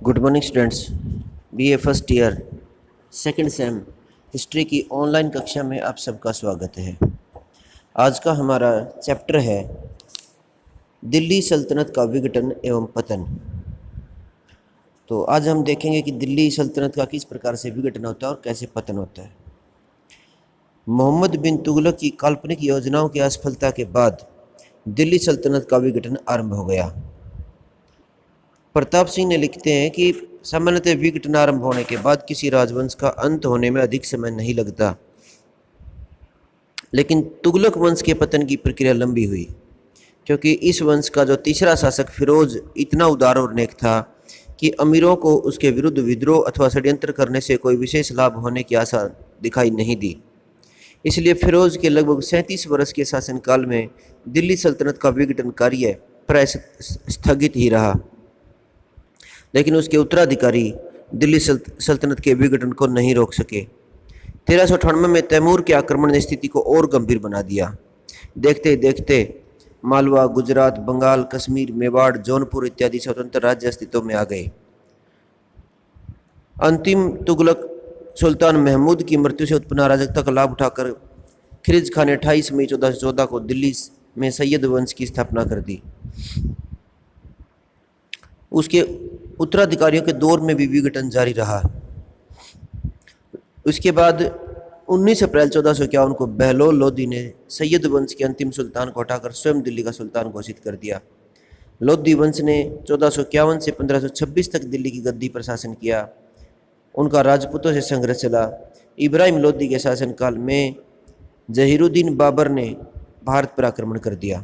Good morning students. BA first year second same history की online कक्षा में आप सबका स्वागत है। आज का हमारा चैप्टर है दिल्ली सल्तनत का विघटन एवं पतन। तो आज हम देखेंगे कि दिल्ली सल्तनत का किस प्रकार से विघटन होता है और कैसे पतन होता है। मोहम्मद बिन तुगलक की काल्पनिक योजनाओं की असफलता के बाद दिल्ली सल्तनत का विघटन आरंभ हो गया। प्रताप सिंह ने लिखते हैं कि सामान्यतः विघटन आरंभ होने के बाद किसी राजवंश का अंत होने में अधिक समय नहीं लगता, लेकिन तुगलक वंश के पतन की प्रक्रिया लंबी हुई, क्योंकि इस वंश का जो तीसरा शासक फिरोज इतना उदार और नेक था कि अमीरों को उसके विरुद्ध विद्रोह अथवा षड्यंत्र करने से कोई विशेष लाभ होने की आशा दिखाई नहीं दी। इसलिए फिरोज के लगभग 37 वर्ष के शासनकाल में दिल्ली सल्तनत का विघटन कार्य प्राय स्थगित ही रहा। लेकिन उसके उत्तराधिकारी दिल्ली सल्तनत के विघटन को नहीं रोक सके। 1398 में तैमूर के आक्रमण ने स्थिति को और गंभीर बना दिया। देखते ही देखते मालवा, गुजरात, बंगाल, कश्मीर, मेवाड़, जौनपुर इत्यादि स्वतंत्र राज्य अस्तित्व में आ गए। अंतिम तुगलक सुल्तान महमूद की मृत्यु से उत्पन्न अराजकता का लाभ उठाकर खिलजी खान ने 28 मई 1414 को दिल्ली में सैयद वंश की स्थापना कर दी। उसके उत्तराधिकारियों के दौर में भी विघटन जारी रहा। उसके बाद 19 अप्रैल 1451 को बहलोल लोधी ने सैयद वंश के अंतिम सुल्तान को हटाकर स्वयं दिल्ली का सुल्तान घोषित कर दिया। लोधी वंश ने 1451 से 1526 तक दिल्ली की गद्दी पर शासन किया। उनका राजपूतों से संघर्ष चला। इब्राहिम लोधी के शासनकाल में जहीरुद्दीन बाबर ने भारत पर आक्रमण कर दिया।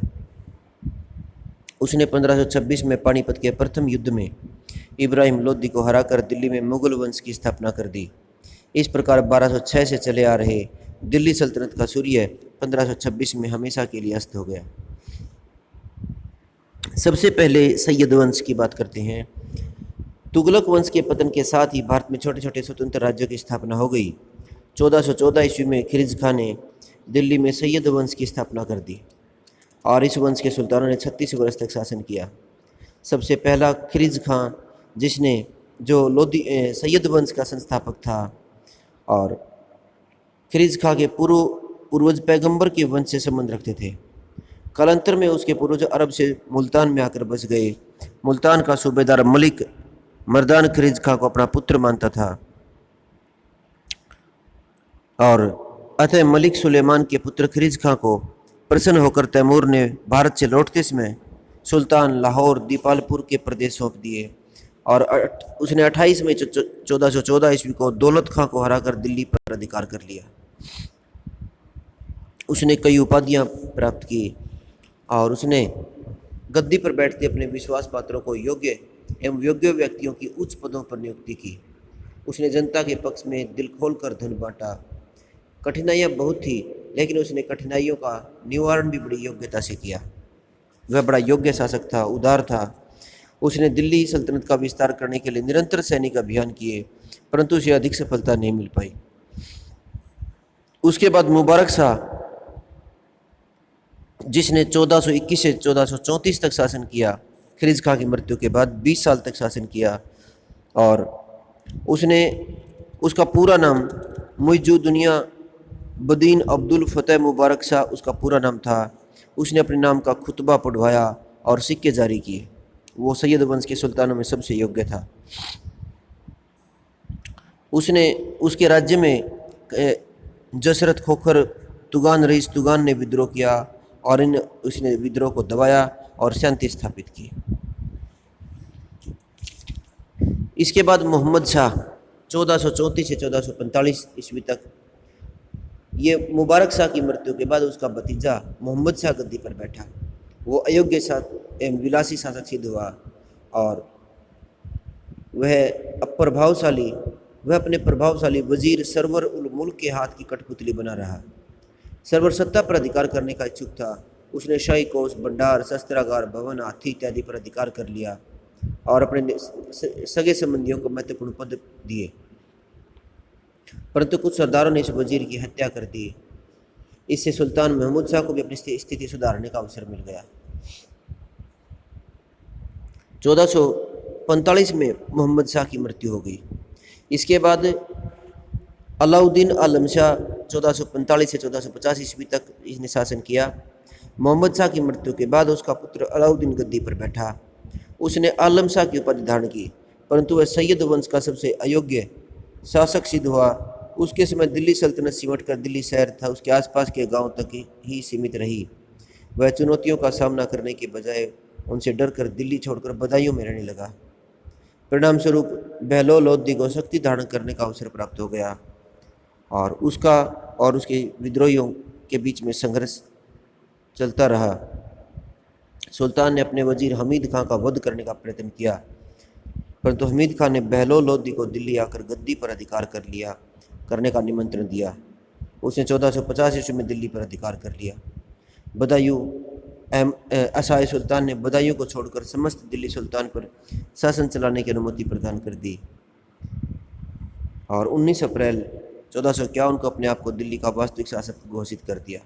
उसने 1526 में पानीपत के प्रथम युद्ध में इब्राहिम लोधी को हराकर दिल्ली में मुगल वंश की स्थापना कर दी। इस प्रकार 1206 से चले आ रहे दिल्ली सल्तनत का सूर्य 1526 में हमेशा के लिए अस्त हो गया। सबसे पहले सैयद वंश की बात करते हैं। तुगलक वंश के पतन के साथ ही भारत में छोटे छोटे स्वतंत्र राज्यों की स्थापना हो गई। 1414 ईस्वी में खिलजी खान ने दिल्ली में सैयद वंश की स्थापना कर दी और इस वंश के सुल्तानों ने 36 वर्ष तक शासन किया। सबसे पहला खिलजी खान, जिसने जो लोधी सैयद वंश का संस्थापक था, और खिलजी खान के पूर्वज पैगंबर के वंश से संबंध रखते थे। कालांतर में उसके पूर्वज अरब से मुल्तान में आकर बस गए। मुल्तान का सूबेदार मलिक मर्दान खिलजी खान को अपना पुत्र मानता था और अतः मलिक सुलेमान के पुत्र खिलजी खान को प्रसन्न होकर तैमूर ने भारत से लौटते समय सुल्तान लाहौर, दीपालपुर के प्रदेश सौंप दिए और उसने 28 मई 1414 ईस्वी को दौलत खां को हराकर दिल्ली पर अधिकार कर लिया। उसने कई उपाधियां प्राप्त की और उसने गद्दी पर बैठते अपने विश्वास पात्रों को योग्य एवं योग्य व्यक्तियों की उच्च पदों पर नियुक्ति की। उसने जनता के पक्ष में दिल खोलकर धन बांटा। कठिनाइयाँ बहुत थी, लेकिन उसने कठिनाइयों का निवारण भी बड़ी योग्यता से किया। वह बड़ा योग्य शासक था, उदार था। उसने दिल्ली सल्तनत का विस्तार करने के लिए निरंतर सैनिक अभियान किए, परंतु उसे अधिक सफलता नहीं मिल पाई। उसके बाद मुबारक शाह, जिसने 1421 से 1434 तक शासन किया, खिलजी खान की मृत्यु के बाद 20 साल तक शासन किया और उसका पूरा नाम मुइजुद्दीन बदीन अब्दुल फतेह मुबारक शाह उसका पूरा नाम था। उसने अपने नाम का खुतबा पढ़वाया और सिक्के जारी किए। वो सैयद वंश के सुल्तानों में सबसे योग्य था। उसने उसके राज्य में जसरत खोखर तुगान रईस तुगान ने विद्रोह किया और उसने विद्रोह को दबाया और शांति स्थापित की। इसके बाद मोहम्मद शाह 1434 से 1445 ईस्वी तक, ये मुबारक शाह की मृत्यु के बाद उसका भतीजा मोहम्मद शाह गद्दी पर बैठा। वो अयोग्य एवं विलासी शासक सिद्ध हुआ और वह अपने प्रभावशाली वजीर सरवर उल मुल्क के हाथ की कठपुतली बना रहा। सरवर सत्ता पर अधिकार करने का इच्छुक था। उसने शाही कोष, भंडार, शस्त्रागार, भवन, हाथी इत्यादि पर अधिकार कर लिया और अपने सगे संबंधियों को महत्वपूर्ण पद दिए, परंतु कुछ सरदारों ने इस वजीर की हत्या कर दी। इससे सुल्तान महमूद शाह को भी अपनी स्थिति सुधारने का अवसर मिल गया। 1945 में मोहम्मद शाह की मृत्यु हो गई। इसके बाद अलाउद्दीन आलम शाह 1445 से 1450 ईस्वी तक इसने शासन किया। मोहम्मद शाह की मृत्यु के बाद उसका पुत्र अलाउद्दीन गद्दी पर बैठा। उसने आलम शाह की उपाधि धारण की, परंतु वह सैयद वंश का सबसे अयोग्य शासक सिद्ध हुआ। उसके समय दिल्ली सल्तनत सिमट कर दिल्ली शहर तथा उसके आसपास के गांव तक ही सीमित रही। वह चुनौतियों का सामना करने के बजाय उनसे डरकर दिल्ली छोड़कर बदायूं में रहने लगा। परिणाम स्वरूप बहलोल लोधी को शक्ति धारण करने का अवसर प्राप्त हो गया और उसका और उसके विद्रोहियों के बीच में संघर्ष चलता रहा। सुल्तान ने अपने वजीर हमीद खां का वध करने का प्रयत्न किया, परंतु हमीद खान ने बहलोल लोधी को दिल्ली आकर गद्दी पर अधिकार करने का निमंत्रण दिया। उसने 1450 ईस्वी में दिल्ली पर अधिकार कर लिया। बदायूं असाए सुल्तान ने बदायूं को छोड़कर समस्त दिल्ली सुल्तान पर शासन चलाने की अनुमति प्रदान कर दी और 19 अप्रैल 1451 को अपने आप को दिल्ली का वास्तविक शासक घोषित कर दिया।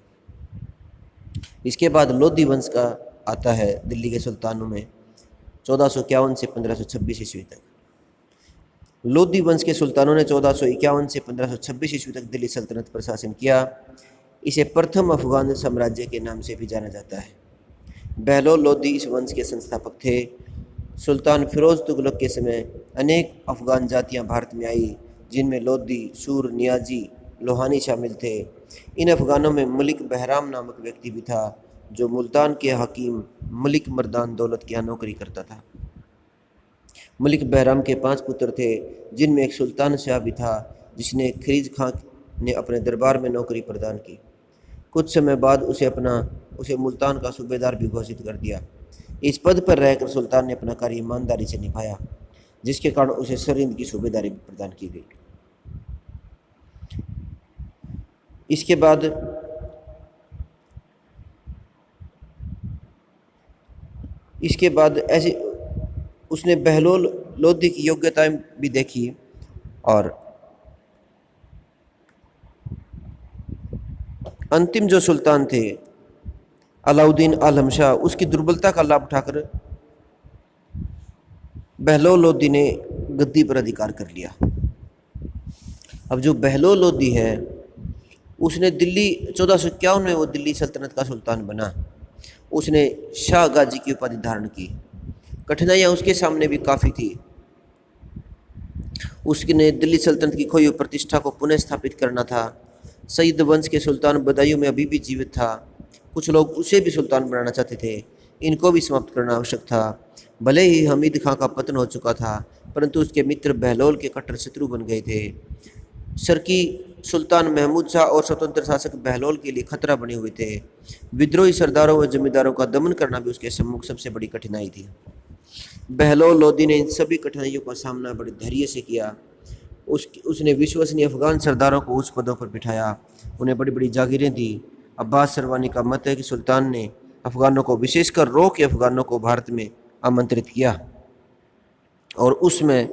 इसके बाद लोधी वंश का आता है दिल्ली के सुल्तानों में 1451 से 1526 ईस्वी तक। लोधी वंश के सुल्तानों ने 1451 से 1526 ईस्वी तक दिल्ली सल्तनत पर शासन किया। इसे प्रथम अफगान साम्राज्य के नाम से भी जाना जाता है। बहलोल लोधी इस वंश के संस्थापक थे। सुल्तान फिरोज तुगलक के समय अनेक अफगान जातियां भारत में आई, जिनमें लोधी, सूर, नियाजी, लोहानी शामिल थे। इन अफगानों में मलिक बहराम नामक व्यक्ति भी था, जो मुल्तान के हकीम मलिक मर्दान दौलत के यहाँ नौकरी करता था। मलिक बहराम के 5 पुत्र थे, जिनमें एक सुल्तान शाह भी था, जिसने खरीज खां ने अपने दरबार में नौकरी प्रदान की। कुछ समय बाद उसे मुल्तान का सूबेदार भी घोषित कर दिया। इस पद पर रहकर सुल्तान ने अपना कार्य ईमानदारी से निभाया, जिसके कारण उसे सरिंद की सूबेदारी भी प्रदान की गई। इसके बाद ऐसे उसने बहलोल लोधी की योग्यताएं भी देखी और अंतिम जो सुल्तान थे अलाउद्दीन आलम शाह, उसकी दुर्बलता का लाभ उठाकर बहलोल लोधी ने गद्दी पर अधिकार कर लिया। अब जो बहलोल लोधी है उसने दिल्ली 1451 में वो दिल्ली सल्तनत का सुल्तान बना। उसने शाह गाजी की उपाधि धारण की। कठिनाइयाँ उसके सामने भी काफ़ी थी। उसने दिल्ली सल्तनत की खोई हुई प्रतिष्ठा को पुनः स्थापित करना था। सईद वंश के सुल्तान बदायूं में अभी भी जीवित था। कुछ लोग उसे भी सुल्तान बनाना चाहते थे। इनको भी समाप्त करना आवश्यक था। भले ही हमीद खां का पतन हो चुका था, परंतु उसके मित्र बहलोल के कट्टर शत्रु बन गए थे। शर्की सुल्तान महमूद शाह और स्वतंत्र शासक बहलोल के लिए खतरा बने हुए थे। विद्रोही सरदारों व जमींदारों का दमन करना भी उसके सम्मुख सबसे बड़ी कठिनाई थी। बहलोल लोधी ने इन सभी कठिनाइयों का सामना बड़े धैर्य से किया। उसने विश्वसनीय अफगान सरदारों को उच्च पदों पर बिठाया, उन्हें बड़ी बड़ी जागीरें दी। अब्बास सरवानी का मत है कि सुल्तान ने अफगानों को, विशेषकर रो के अफगानों को भारत में आमंत्रित किया और उसमें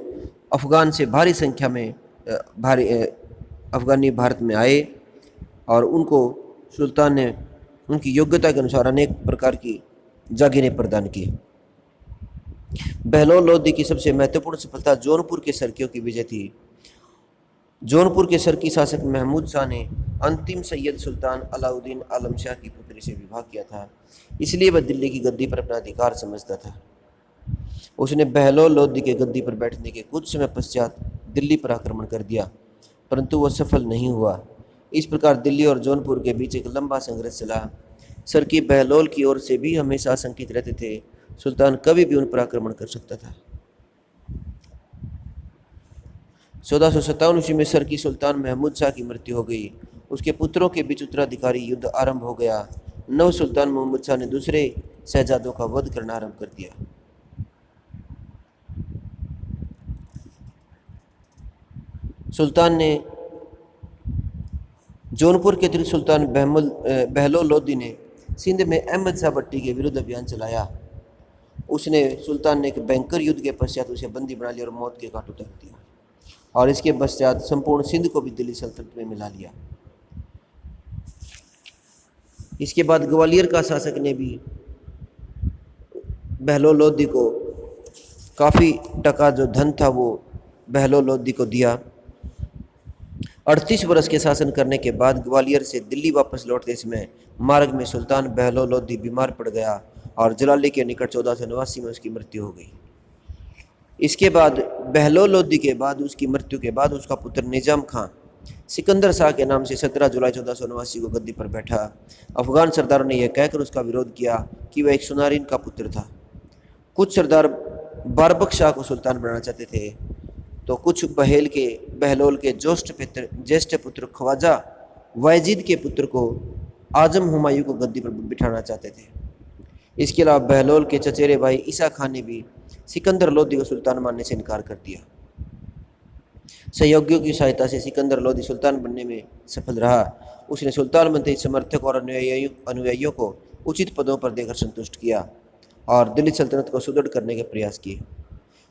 अफगान से भारी संख्या में अफगानी भारत में आए और उनको सुल्तान ने उनकी योग्यता के अनुसार अनेक प्रकार की जागीरें प्रदान की। बहलोल लोधी की सबसे महत्वपूर्ण सफलता जौनपुर के सर्कियों की विजय थी। जौनपुर के सर्की शासक महमूद शाह ने अंतिम सैयद सुल्तान अलाउद्दीन आलम शाह की पुत्री से विवाह किया था, इसलिए वह दिल्ली की गद्दी पर अपना अधिकार समझता था। उसने बहलोल लोधी के गद्दी पर बैठने के कुछ समय पश्चात दिल्ली पर आक्रमण कर दिया, परंतु वह सफल नहीं हुआ। इस प्रकार दिल्ली और जौनपुर के बीच एक लंबा संघर्ष चला। सर्की बहलोल की ओर से भी हमेशा आशंकित रहते थे, सुल्तान कभी भी उन पर आक्रमण कर सकता था। 1457 ईस्वी में सर्की सुल्तान महमूद शाह की मृत्यु हो गई। उसके पुत्रों के बीच उत्तराधिकारी युद्ध आरंभ हो गया। नव सुल्तान महमूद शाह ने दूसरे शहजादों का वध करना आरंभ कर दिया। सुल्तान ने जौनपुर के अतिरिक्त सुल्तान बहलोल लोधी ने सिंध में अहमद शाह भट्टी के विरुद्ध अभियान चलाया। सुल्तान ने एक भयंकर युद्ध के पश्चात उसे बंदी बना लिया और मौत के घाट उतार दिया और इसके पश्चात संपूर्ण सिंध को भी दिल्ली सल्तनत में मिला लिया। इसके बाद ग्वालियर का शासक ने भी बहलोल लोधी को काफ़ी टका जो धन था वो बहलोल लोदी को दिया। 38 वर्ष के शासन करने के बाद ग्वालियर से दिल्ली वापस लौटते समय मार्ग में सुल्तान बहलोल लोदी बीमार पड़ गया और जलाली के निकट 1489 में उसकी मृत्यु हो गई। इसके बाद बहलोल लोदी के बाद उसकी मृत्यु के बाद उसका पुत्र निजाम खां सिकंदर शाह के नाम से 17 जुलाई 1489 को गद्दी पर बैठा। अफगान सरदारों ने यह कहकर उसका विरोध किया कि वह एक सुनारीन का पुत्र था। कुछ सरदार बारबक शाह को सुल्तान बनाना चाहते थे, तो कुछ बहलोल के ज्येष्ठ पुत्र ख्वाजा वायजीद के पुत्र को आजम हुमायूं को गद्दी पर बिठाना चाहते थे। इसके अलावा बहलोल के चचेरे भाई ईसा खान ने भी सिकंदर लोदी को सुल्तान मानने से इनकार कर दिया। सहयोगियों की सहायता से सिकंदर लोदी सुल्तान बनने में सफल रहा। उसने सुल्तान बनते ही समर्थक और अनुयायियों को उचित पदों पर देकर संतुष्ट किया और दिल्ली सल्तनत को सुदृढ़ करने के प्रयास किए।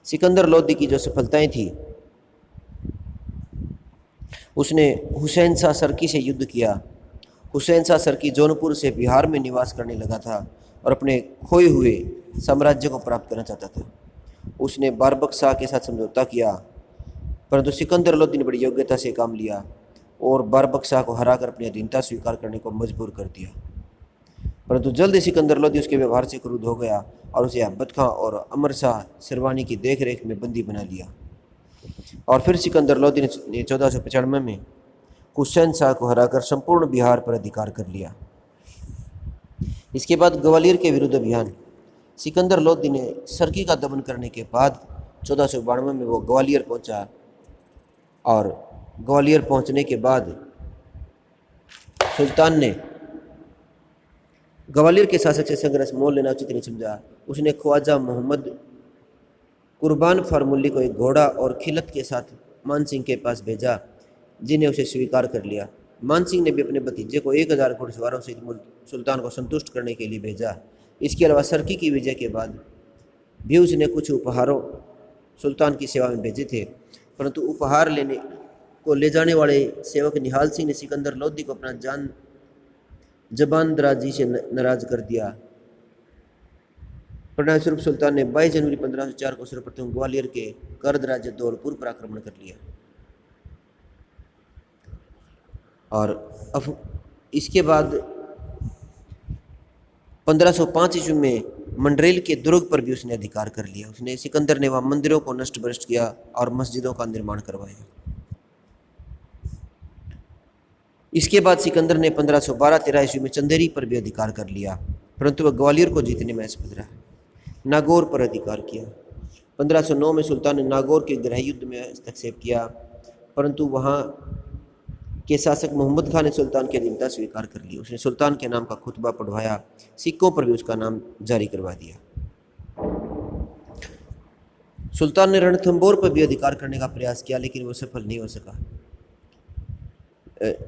सिकंदर लोदी की जो सफलताएं थी, उसने हुसैन शाह सरकी से युद्ध किया। हुसैन शाह सरकी जौनपुर से बिहार में निवास करने लगा था और अपने खोए हुए साम्राज्य को प्राप्त करना चाहता था। उसने बारबक शाह के साथ समझौता किया, परंतु सिकंदर लोदी ने बड़ी योग्यता से काम लिया और बारबक शाह को हराकर अपनी अधीनता स्वीकार करने को मजबूर कर दिया। परंतु जल्द ही सिकंदर लोदी उसके व्यवहार से क्रुद्ध हो गया और उसे अहमद खां और अमर शाह सिरवानी की देखरेख में बंदी बना लिया। और फिर सिकंदर लोदी ने 1495 में हुसैन शाह को हराकर संपूर्ण बिहार पर अधिकार कर लिया। इसके बाद ग्वालियर के विरुद्ध अभियान। सिकंदर लोदी ने सरकी का दमन करने के बाद 1492 में वो ग्वालियर पहुंचा और ग्वालियर पहुंचने के बाद सुल्तान ने ग्वालियर के शासक से संघर्ष मोल लेना उचित नहीं समझा। उसने ख्वाजा मोहम्मद कुर्बान फार्मूली को एक घोड़ा और खिलत के साथ मान सिंह के पास भेजा, जिन्हें उसे स्वीकार कर लिया। मान सिंह ने भी अपने भतीजे को 1000 घुड़सवारों से सुल्तान को संतुष्ट करने के लिए भेजा। इसके अलावा सरकी की विजय के बाद भी उसने कुछ उपहारों सुल्तान की सेवा में भेजे थे, परंतु उपहार ले जाने वाले सेवक निहाल सिंह ने सिकंदर लोदी को अपना जबान दराजी से नाराज कर दिया। परिणामस्वरूप सुल्तान ने 22 जनवरी 1504 को सर्वप्रथम ग्वालियर के कर्द राज्य धौलपुर पर आक्रमण कर लिया और इसके बाद 1505 ईस्वी में मंडरेल के दुर्ग पर भी उसने अधिकार कर लिया। उसने सिकंदर ने वहाँ मंदिरों को नष्ट भ्रष्ट किया और मस्जिदों का निर्माण करवाया। इसके बाद सिकंदर ने 1512-13 ईस्वी में चंदेरी पर भी अधिकार कर लिया, परंतु वह ग्वालियर को जीतने में असफल रहा। नागौर पर अधिकार किया। 1509 में सुल्तान ने नागौर के गृह युद्ध में हस्तक्षेप किया, परंतु वहाँ के शासक मोहम्मद खान ने सुल्तान की अधीनता स्वीकार कर ली। उसने सुल्तान के नाम का खुतबा पढ़वाया, सिक्कों पर भी उसका नाम जारी करवा दिया। सुल्तान ने रणथंबोर पर भी अधिकार करने का प्रयास किया, लेकिन वो सफल नहीं हो सका।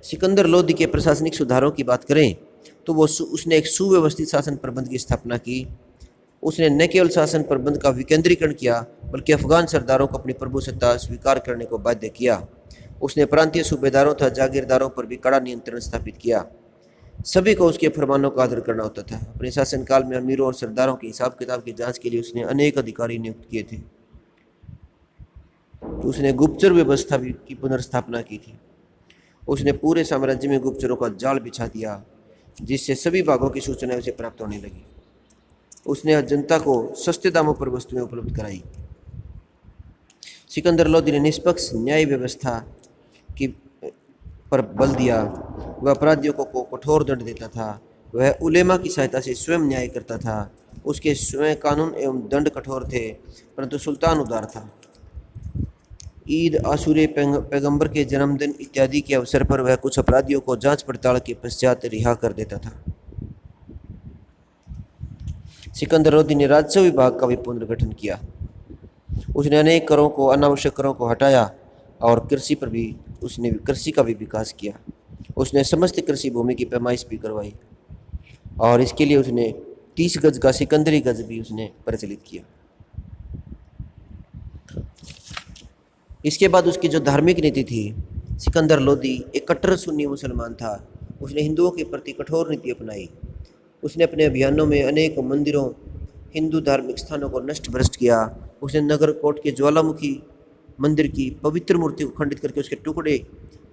सिकंदर लोदी के प्रशासनिक सुधारों की बात करें तो उसने एक सुव्यवस्थित शासन प्रबंध की स्थापना की। उसने न केवल शासन प्रबंध का विकेंद्रीकरण किया, बल्कि अफगान सरदारों को अपनी प्रभुसत्ता स्वीकार करने को बाध्य किया। उसने प्रांतीय सूबेदारों तथा जागीरदारों पर भी कड़ा नियंत्रण स्थापित किया। सभी को उसके फरमानों का आदर करना होता था। अपने शासनकाल में अमीरों और सरदारों के हिसाब किताब की जांच के लिए उसने अनेक अधिकारी नियुक्त किए थे। तो उसने गुप्तचर व्यवस्था भी की पुनर्स्थापना की थी। उसने पूरे साम्राज्य में गुप्तचरों का जाल बिछा दिया, जिससे सभी भागों की सूचनाएं उसे प्राप्त होने लगी। उसने जनता को सस्ते दामों पर वस्तुएं उपलब्ध कराई। सिकंदर लोदी ने निष्पक्ष न्याय व्यवस्था की पर बल दिया। वह अपराधियों को कठोर दंड देता था। वह उलेमा की सहायता से स्वयं न्याय करता था। उसके स्वयं कानून एवं दंड कठोर थे, परंतु सुल्तान उदार था। ईद, आशूरे, पैगंबर के जन्मदिन इत्यादि के अवसर पर वह कुछ अपराधियों को जांच पड़ताल के पश्चात रिहा कर देता था। सिकंदर लोदी ने राजस्व विभाग का भी पुनर्गठन किया। उसने अनेक करों को, अनावश्यक करों को हटाया और कृषि का भी विकास किया। उसने समस्त कृषि भूमि की पैमाइश भी करवाई और इसके लिए उसने 30 गज का सिकंदरी गज भी उसने प्रचलित किया। इसके बाद उसकी जो धार्मिक नीति थी, सिकंदर लोदी एक कट्टर सुन्नी मुसलमान था। उसने हिंदुओं के प्रति कठोर नीति अपनाई। उसने अपने अभियानों में अनेक मंदिरों, हिंदू धार्मिक स्थानों को नष्ट भ्रष्ट किया उसने नगर कोट के ज्वालामुखी मंदिर की पवित्र मूर्ति को खंडित करके उसके टुकड़े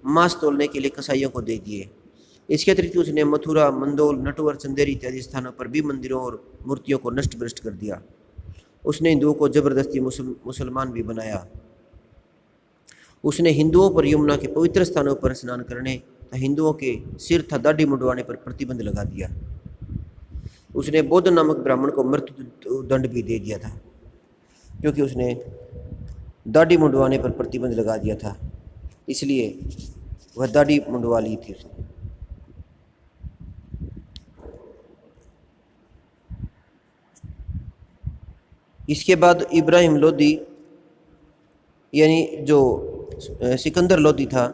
मांस तोलने के लिए कसाईयों को दे दिए। इसके अतिरिक्त उसने मथुरा, मंदोल, नटवर, चंदेरी इत्यादि स्थानों पर भी मंदिरों और मूर्तियों को नष्ट भ्रष्ट कर दिया। उसने हिंदुओं को जबरदस्ती मुसलमान भी बनाया। उसने हिंदुओं पर यमुना के पवित्र स्थानों पर स्नान करने तथा हिंदुओं के सिर तथा दाढ़ी मुंडवाने पर प्रतिबंध लगा दिया। उसने बौद्ध नामक ब्राह्मण को मृत्यु दंड भी दे दिया था, क्योंकि उसने दाढ़ी मुंडवाने पर प्रतिबंध लगा दिया था, इसलिए वह दाढ़ी मुंडवा ली थी उसने। इसके बाद इब्राहिम लोदी यानी जो सिकंदर लोदी था,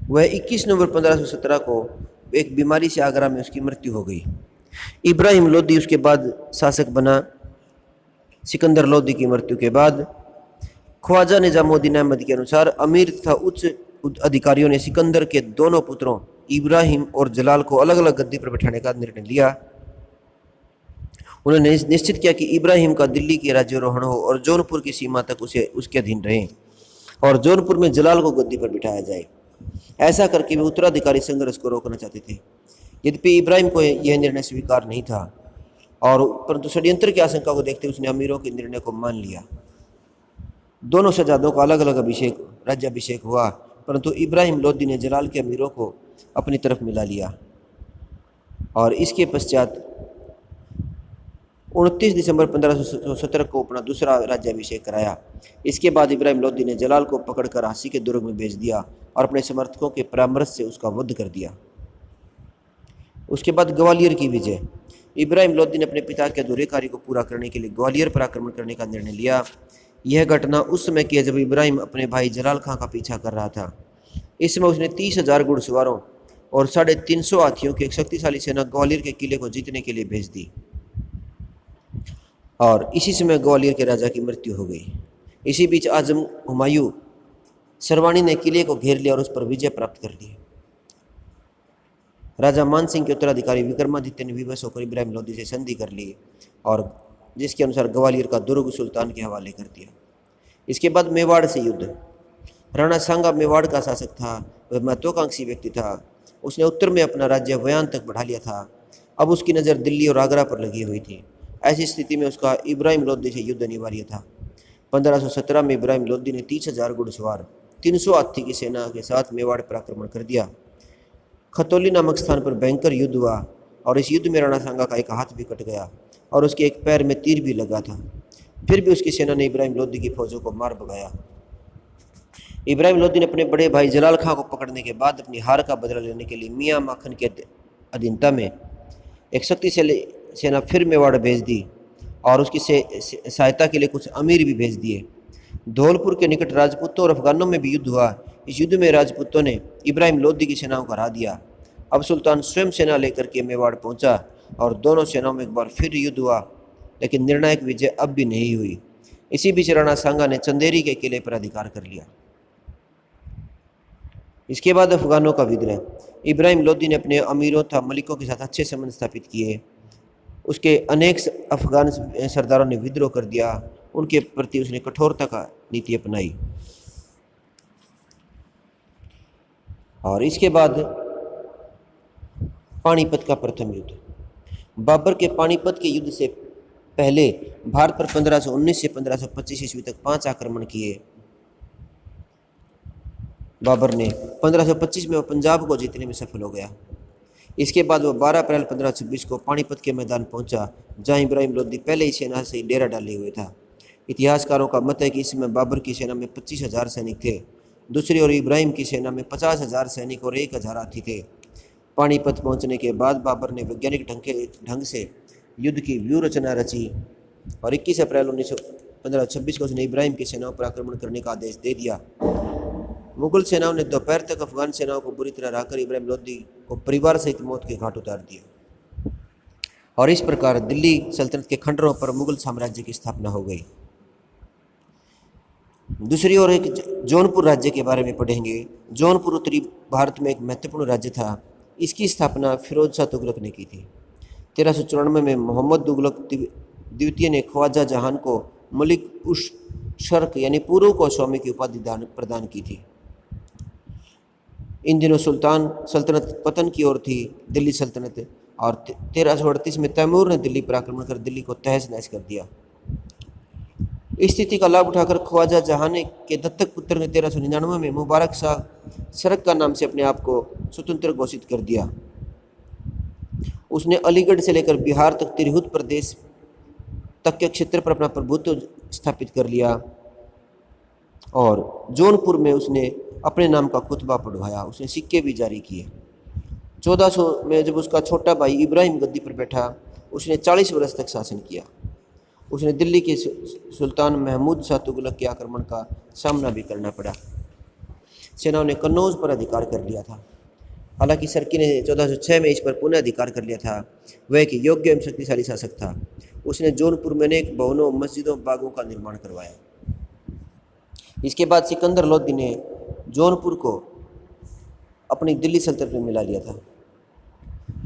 वह 21 नवंबर 1517 को एक बीमारी से आगरा में उसकी मृत्यु हो गई। इब्राहिम लोदी उसके बाद शासक बना। सिकंदर लोदी की मृत्यु के बाद ख्वाजा निजामुद्दीन अहमद के अनुसार अमीर तथा उच्च अधिकारियों ने सिकंदर के दोनों पुत्रों इब्राहिम और जलाल को अलग अलग गद्दी पर बैठाने का निर्णय लिया। उन्होंने निश्चित किया कि इब्राहिम का दिल्ली के राज्यारोहण हो और जौनपुर की सीमा तक उसके अधीन रहे, और जौनपुर में जलाल को गद्दी पर बिठाया जाए। ऐसा करके वे उत्तराधिकारी संघर्ष को रोकना चाहते थे। यद्यपि इब्राहिम को यह निर्णय स्वीकार नहीं था, और परंतु षड्यंत्र की आशंका को देखते उसने अमीरों के निर्णय को मान लिया। दोनों शहजादों का अलग अलग राज्याभिषेक हुआ, परंतु इब्राहिम लोदी ने जलाल के अमीरों को अपनी तरफ मिला लिया, और इसके पश्चात 29 दिसंबर 1517 को अपना दूसरा राज्याभिषेक कराया। इसके बाद इब्राहिम लोदी ने जलाल को पकड़कर हांसी के दुर्ग में भेज दिया और अपने समर्थकों के परामर्श से उसका वध कर दिया। उसके बाद ग्वालियर की विजय। इब्राहिम लोदी ने अपने पिता के अधूरे कार्य को पूरा करने के लिए ग्वालियर पर आक्रमण करने का निर्णय लिया। यह घटना उस समय की है जब इब्राहिम अपने भाई जलाल खां का पीछा कर रहा था। इस समय उसने 30,000 घुड़सवारों और 350 हाथियों की एक शक्तिशाली सेना ग्वालियर के किले को जीतने के लिए भेज दी, और इसी समय ग्वालियर के राजा की मृत्यु हो गई। इसी बीच आजम हुमायूं सरवाणी ने किले को घेर लिया और उस पर विजय प्राप्त कर ली। राजा मान सिंह के उत्तराधिकारी विक्रमादित्य ने विवश होकर इब्राहिम लोदी से संधि कर ली, और जिसके अनुसार ग्वालियर का दुर्ग सुल्तान के हवाले कर दिया। इसके बाद मेवाड़ से युद्ध। राणा सांगा मेवाड़ का शासक था। वह महत्वाकांक्षी व्यक्ति था। उसने उत्तर में अपना राज्य वयान तक बढ़ा लिया था। अब उसकी नज़र दिल्ली और आगरा पर लगी हुई थी। ऐसी स्थिति में उसका इब्राहिम लोदी से युद्ध अनिवार्य था। 1517 में इब्राहिम लोदी ने 30,000 घुड़सवार 300 हाथी की सेना के साथ मेवाड़ पर आक्रमण कर दिया। खतौली नामक स्थान पर भयंकर युद्ध हुआ, और इस युद्ध में राणा सांगा का एक हाथ भी कट गया और उसके एक पैर में तीर भी लगा था। फिर भी उसकी सेना ने इब्राहिम लोदी की फौजों को मार भगाया। इब्राहिम लोदी ने अपने बड़े भाई जलाल खां को पकड़ने के बाद अपनी हार का बदला लेने के लिए मियाँ माखन के अधीनता में एक शक्तिशाली सेना फिर मेवाड़ भेज दी, और उसकी सहायता के लिए कुछ अमीर भी भेज दिए। धौलपुर के निकट राजपूतों और अफगानों में भी युद्ध हुआ। इस युद्ध में राजपूतों ने इब्राहिम लोदी की सेनाओं को हरा दिया। अब सुल्तान स्वयं सेना लेकर के मेवाड़ पहुंचा, और दोनों सेनाओं में एक बार फिर युद्ध हुआ, लेकिन निर्णायक विजय अब भी नहीं हुई। इसी बीच राणा सांगा ने चंदेरी के किले पर अधिकार कर लिया। इसके बाद अफगानों का विद्रोह। इब्राहिम लोदी ने अपने अमीरों तथा मलिकों के साथ अच्छे संबंध स्थापित किए। उसके अनेक अफगान सरदारों ने विद्रोह कर दिया। उनके प्रति उसने कठोरता का नीति अपनाई। और इसके बाद पानीपत का प्रथम युद्ध। बाबर के पानीपत के युद्ध से पहले भारत पर 1519 से 1525 ईस्वी तक 5 आक्रमण किए। बाबर ने 1525 में वह पंजाब को जीतने में सफल हो गया। इसके बाद वह 12 अप्रैल 1526 को पानीपत के मैदान पहुंचा, जहां इब्राहिम लोदी पहले ही सेना से डेरा डाले हुए था। इतिहासकारों का मत है कि इस समय बाबर की सेना में 25,000 सैनिक थे। दूसरी ओर इब्राहिम की सेना में 50,000 सैनिक और 1,000 हाथी थे। पानीपत पहुंचने के बाद बाबर ने वैज्ञानिक ढंग से युद्ध की व्यूह रचना रची, और 21 अप्रैल 1526 को उसने इब्राहिम की सेनाओं पर आक्रमण करने का आदेश दे दिया। मुगल सेनाओं ने दोपहर तक अफगान सेनाओं को बुरी तरह हराकर इब्राहिम लोदी को परिवार सहित मौत के घाट उतार दिया, और इस प्रकार दिल्ली सल्तनत के खंडरों पर मुगल साम्राज्य की स्थापना हो गई। दूसरी ओर एक जौनपुर राज्य के बारे में पढ़ेंगे। जौनपुर उत्तरी भारत में एक महत्वपूर्ण राज्य था। इसकी स्थापना फिरोज शाह तुगलक ने की थी। 1394 में मोहम्मद तुगलक द्वितीय ने ख्वाजा जहान को मलिक उश शर्क यानी पूर्व को स्वामी की उपाधि प्रदान की थी। इन दिनों सुल्तान सल्तनत पतन की ओर थी, दिल्ली सल्तनत, और 1338 में तैमूर ने दिल्ली पर आक्रमण कर दिल्ली को तहस नहस कर दिया। इस स्थिति का लाभ उठाकर ख्वाजा जहान के दत्तक पुत्र ने 1399 में मुबारक शाह शरक का नाम से अपने आप को स्वतंत्र घोषित कर दिया। उसने अलीगढ़ से लेकर बिहार तक तिरहुत प्रदेश तक के क्षेत्र पर अपना प्रभुत्व स्थापित कर लिया और जौनपुर में उसने अपने नाम का खुतबा पढ़वाया। उसने सिक्के भी जारी किए। 1400 में जब उसका छोटा भाई इब्राहिम गद्दी पर बैठा, उसने 40 वर्ष तक शासन किया। उसने दिल्ली के सुल्तान महमूद शाह तुगलक के आक्रमण का सामना भी करना पड़ा। सेनाओं ने कन्नौज पर अधिकार कर लिया था। हालांकि सरकी ने 1406 में इस पर पुनः अधिकार कर लिया था। वह एक योग्य एवं शक्तिशाली शासक था। उसने जौनपुर में अनेक भवनों, मस्जिदों, बागों का निर्माण करवाया। इसके बाद सिकंदर लोदी ने जौनपुर को अपनी दिल्ली सल्तनत में मिला लिया था।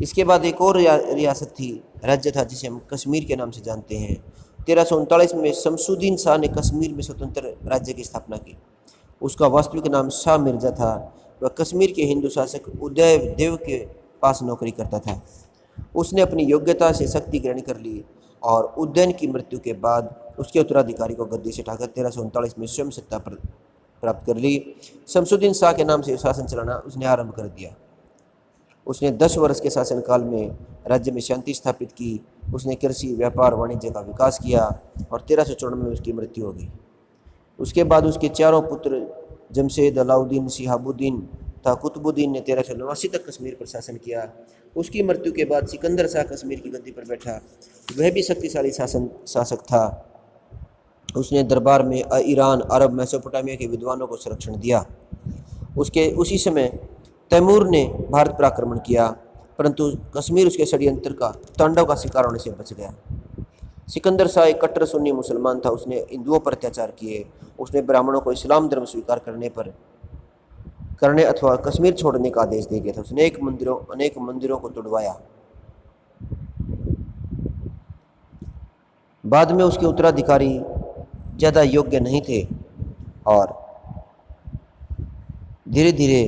इसके बाद एक और रियासत थी, राज्य था, जिसे हम कश्मीर के नाम से जानते हैं। 1339 में शमसुद्दीन शाह ने कश्मीर में स्वतंत्र राज्य की स्थापना की। उसका वास्तविक नाम शाह मिर्जा था। वह कश्मीर के हिंदू शासक उदय देव के पास नौकरी करता था। उसने अपनी योग्यता से शक्ति ग्रहण कर ली और उदयन की मृत्यु के बाद उसके उत्तराधिकारी को गद्दी से उठाकर 1339 में स्वयं सत्ता प्राप्त कर ली। शमसुद्दीन शाह के नाम से शासन चलाना उसने आरंभ कर दिया। उसने 10 वर्ष के शासनकाल में राज्य में शांति स्थापित की। उसने कृषि, व्यापार, वाणिज्य का विकास किया और 1394 में उसकी मृत्यु हो गई। उसके बाद उसके चारों पुत्र जमशेद, अलाउद्दीन, शिहाबुद्दीन तथा कुतुबुद्दीन ने 1389 तक कश्मीर पर शासन किया। उसकी मृत्यु के बाद सिकंदर शाह कश्मीर की गद्दी पर बैठा। वह भी शक्तिशाली शासक था। उसने दरबार में ईरान, अरब, मेसोपोटामिया के विद्वानों को संरक्षण दिया। उसी समय तैमूर ने भारत पर आक्रमण किया, परंतु कश्मीर उसके षड्यंत्र का तांडव का शिकार होने से बच गया। सिकंदर शाह एक कट्टर सुन्नी मुसलमान था। उसने हिंदुओं पर अत्याचार किए। उसने ब्राह्मणों को इस्लाम धर्म स्वीकार करने अथवा कश्मीर छोड़ने का आदेश दे दिया था। उसने अनेक मंदिरों को तोड़वाया। बाद में उसके उत्तराधिकारी ज़्यादा योग्य नहीं थे और धीरे धीरे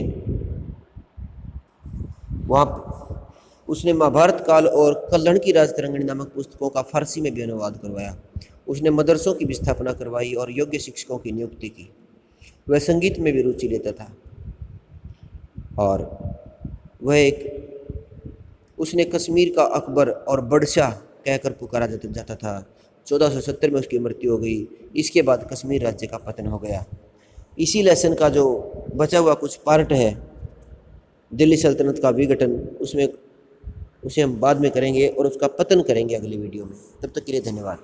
वहाँ उसने महाभारत काल और कल्हण की राजतरंगिणी नामक पुस्तकों का फारसी में भी अनुवाद करवाया। उसने मदरसों की भी स्थापना करवाई और योग्य शिक्षकों की नियुक्ति की। वह संगीत में भी रुचि लेता था और उसने कश्मीर का अकबर और बडशाह कहकर पुकारा जाता था। 1470 में उसकी मृत्यु हो गई। इसके बाद कश्मीर राज्य का पतन हो गया। इसी लेसन का जो बचा हुआ कुछ पार्ट है दिल्ली सल्तनत का विघटन, उसे हम बाद में करेंगे और उसका पतन करेंगे अगली वीडियो में। तब तक के लिए धन्यवाद।